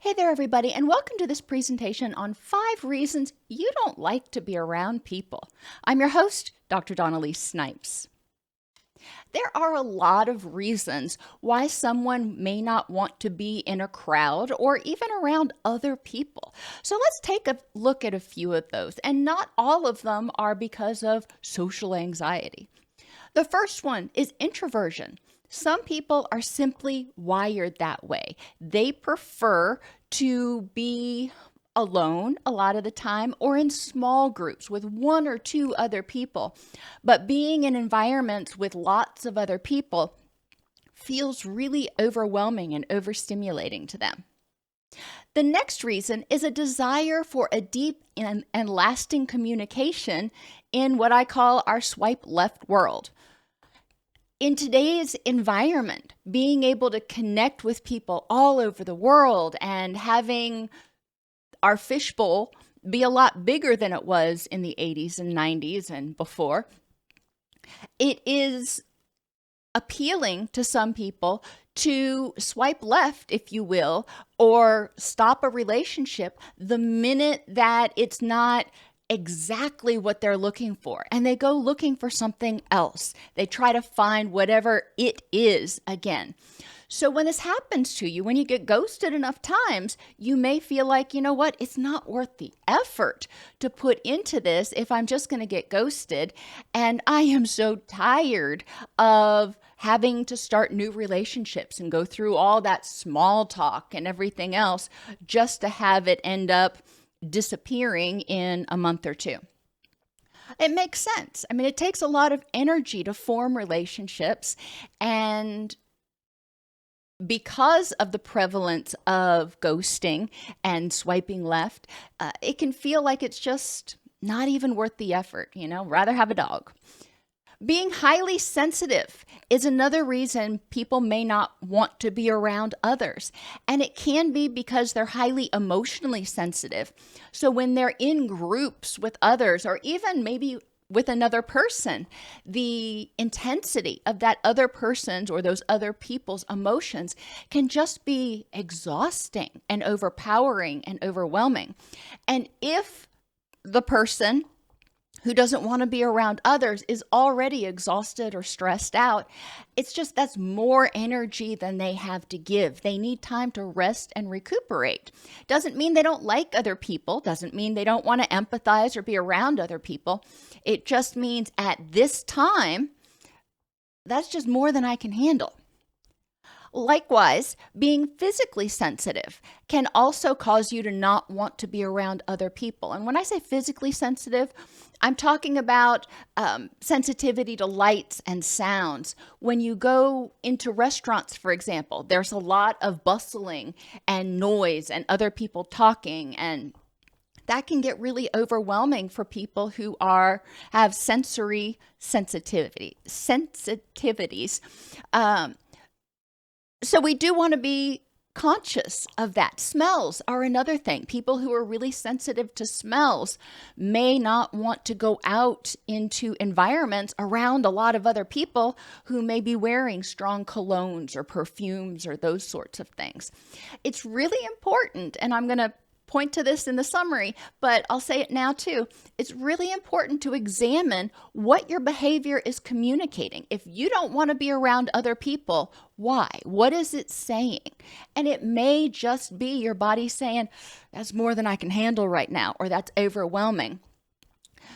Hey there, everybody, and welcome to this presentation on 5 reasons you don't like to be around people. I'm your host, Dr. Dawn-Elise Snipes. There are a lot of reasons why someone may not want to be in a crowd or even around other people. So let's take a look at a few of those, and not all of them are because of social anxiety. The first one is introversion. Some people are simply wired that way. They prefer to be alone a lot of the time or in small groups with one or two other people. But being in environments with lots of other people feels really overwhelming and overstimulating to them. The next reason is a desire for a deep and lasting communication in what I call our swipe left world. In today's environment, being able to connect with people all over the world and having our fishbowl be a lot bigger than it was in the 80s and 90s and before, it is appealing to some people to swipe left, if you will, or stop a relationship the minute that it's not exactly what they're looking for, and they go looking for something else. They try to find whatever it is again. So when this happens to you, when you get ghosted enough times, you may feel like, you know what, it's not worth the effort to put into this if I'm just going to get ghosted. And I am so tired of having to start new relationships and go through all that small talk and everything else just to have it end up disappearing in a month or two. It makes sense. I mean, it takes a lot of energy to form relationships, and because of the prevalence of ghosting and swiping left, it can feel like it's just not even worth the effort, rather have a dog. Being highly sensitive is another reason people may not want to be around others. And it can be because they're highly emotionally sensitive. So when they're in groups with others, or even maybe with another person, the intensity of that other person's or those other people's emotions can just be exhausting and overpowering and overwhelming. And if the person who doesn't want to be around others is already exhausted or stressed out, it's just that's more energy than they have to give. They need time to rest and recuperate. Doesn't mean they don't like other people, doesn't mean they don't want to empathize or be around other people. It just means at this time, that's just more than I can handle. Likewise, being physically sensitive can also cause you to not want to be around other people. And when I say physically sensitive, I'm talking about sensitivity to lights and sounds. When you go into restaurants, for example, there's a lot of bustling and noise and other people talking, and that can get really overwhelming for people who have sensory sensitivities. So we do want to be conscious of that. Smells are another thing. People who are really sensitive to smells may not want to go out into environments around a lot of other people who may be wearing strong colognes or perfumes or those sorts of things. It's really important, and I'm going to point to this in the summary, but I'll say it now too. It's really important to examine what your behavior is communicating. If you don't want to be around other people, why? What is it saying? And it may just be your body saying, that's more than I can handle right now, or that's overwhelming.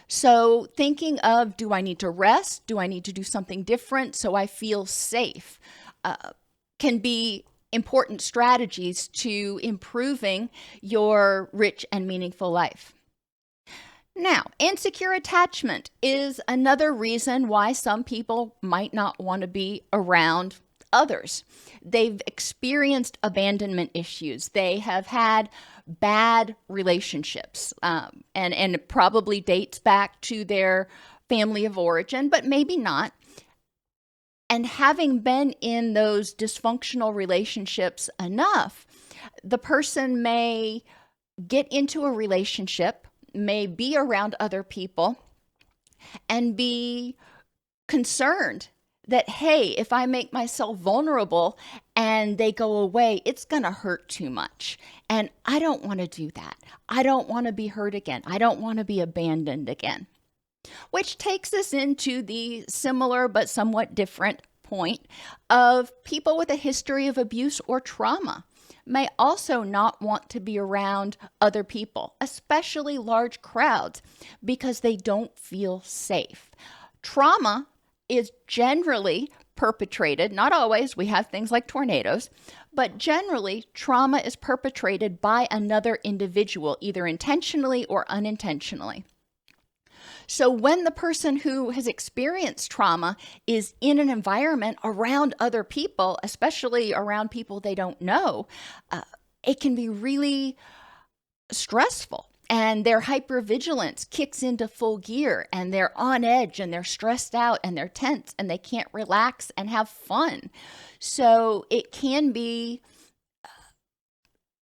So thinking of, do I need to rest? Do I need to do something different so I feel safe? Can be important strategies to improving your rich and meaningful life. Now, insecure attachment is another reason why some people might not want to be around others. They've experienced abandonment issues. They have had bad relationships, and it probably dates back to their family of origin, but maybe not. And having been in those dysfunctional relationships enough, the person may get into a relationship, may be around other people, and be concerned that, hey, if I make myself vulnerable and they go away, it's going to hurt too much. And I don't want to do that. I don't want to be hurt again. I don't want to be abandoned again. Which takes us into the similar but somewhat different point of people with a history of abuse or trauma may also not want to be around other people, especially large crowds, because they don't feel safe. Trauma is generally perpetrated, not always, we have things like tornadoes, but generally trauma is perpetrated by another individual, either intentionally or unintentionally. So when the person who has experienced trauma is in an environment around other people, especially around people they don't know, it can be really stressful. And their hypervigilance kicks into full gear, and they're on edge, and they're stressed out, and they're tense, and they can't relax and have fun. So it can be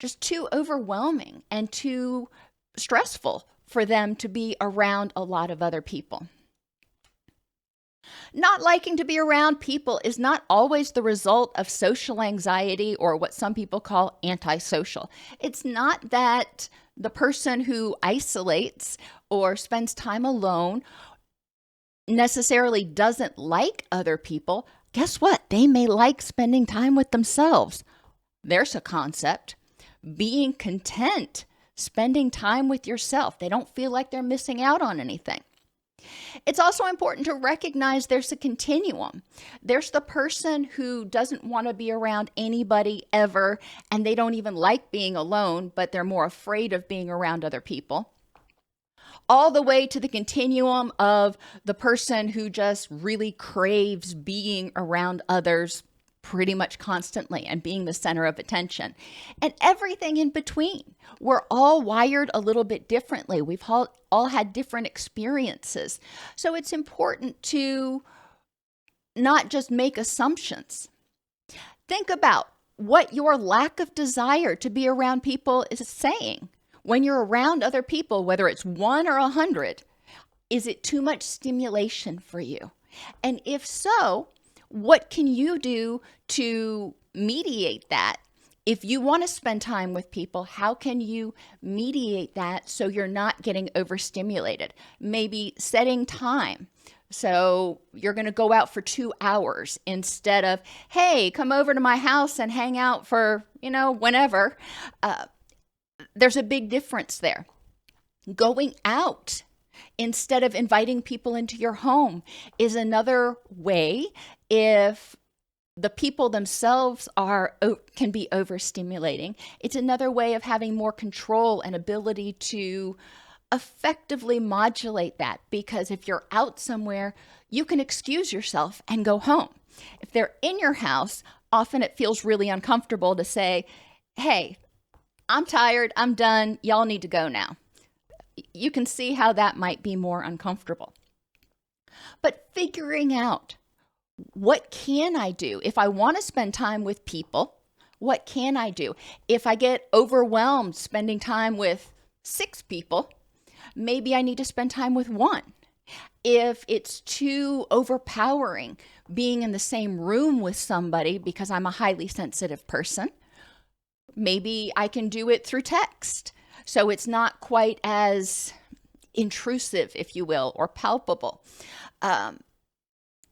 just too overwhelming and too stressful for them to be around a lot of other people. Not liking to be around people is not always the result of social anxiety or what some people call antisocial. It's not that the person who isolates or spends time alone necessarily doesn't like other people. Guess what? They may like spending time with themselves. There's a concept. Being content, spending time with yourself. They don't feel like they're missing out on anything. It's also important to recognize there's a continuum. There's the person who doesn't want to be around anybody ever, and they don't even like being alone, but they're more afraid of being around other people. All the way to the continuum of the person who just really craves being around others pretty much constantly and being the center of attention, and everything in between. We're all wired a little bit differently. We've all had different experiences. So it's important to not just make assumptions. Think about what your lack of desire to be around people is saying. When you're around other people, whether it's 1 or 100, is it too much stimulation for you? And if so, what can you do to mediate that? If you want to spend time with people, how can you mediate that so you're not getting overstimulated? Maybe setting time. So you're going to go out for 2 hours instead of, hey, come over to my house and hang out for, whenever. There's a big difference there. Going out instead of inviting people into your home is another way. If the people themselves can be overstimulating, it's another way of having more control and ability to effectively modulate that, because if you're out somewhere, you can excuse yourself and go home. If they're in your house, often it feels really uncomfortable to say, hey, I'm tired, I'm done, y'all need to go now. You can see how that might be more uncomfortable. But figuring out, what can I do? If I want to spend time with people, what can I do? If I get overwhelmed spending time with 6 people, maybe I need to spend time with 1. If it's too overpowering being in the same room with somebody because I'm a highly sensitive person, maybe I can do it through text. So it's not quite as intrusive, if you will, or palpable.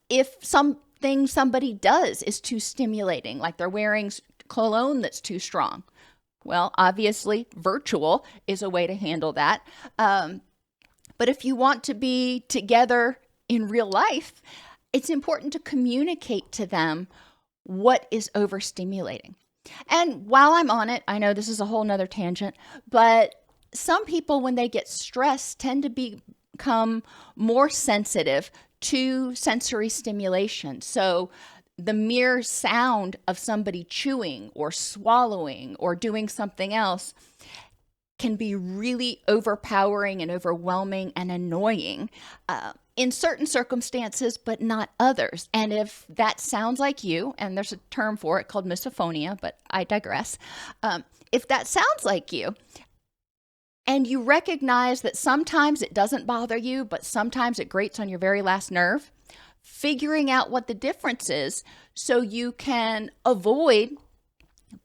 If something somebody does is too stimulating, like they're wearing cologne that's too strong, well, obviously, virtual is a way to handle that. But if you want to be together in real life, it's important to communicate to them what is overstimulating. And while I'm on it, I know this is a whole nother tangent, but some people, when they get stressed, tend to become more sensitive to sensory stimulation. So the mere sound of somebody chewing or swallowing or doing something else can be really overpowering and overwhelming and annoying in certain circumstances, but not others. And if that sounds like you, and there's a term for it called misophonia, but I digress. If that sounds like you, and you recognize that sometimes it doesn't bother you, but sometimes it grates on your very last nerve, figuring out what the difference is so you can avoid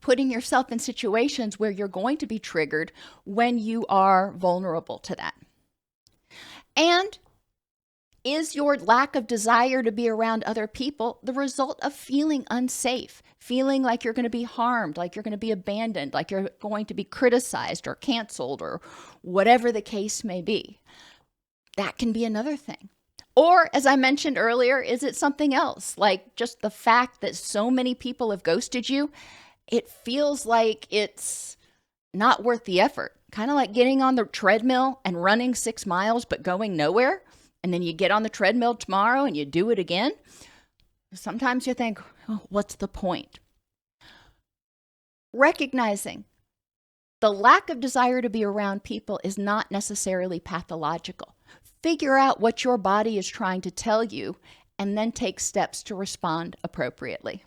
putting yourself in situations where you're going to be triggered when you are vulnerable to that. And is your lack of desire to be around other people the result of feeling unsafe, feeling like you're going to be harmed, like you're going to be abandoned, like you're going to be criticized or canceled or whatever the case may be? That can be another thing. Or, as I mentioned earlier, is it something else, like just the fact that so many people have ghosted you? It feels like it's not worth the effort. Kind of like getting on the treadmill and running 6 miles but going nowhere. And then you get on the treadmill tomorrow and you do it again. Sometimes you think, oh, what's the point? Recognizing the lack of desire to be around people is not necessarily pathological. Figure out what your body is trying to tell you and then take steps to respond appropriately.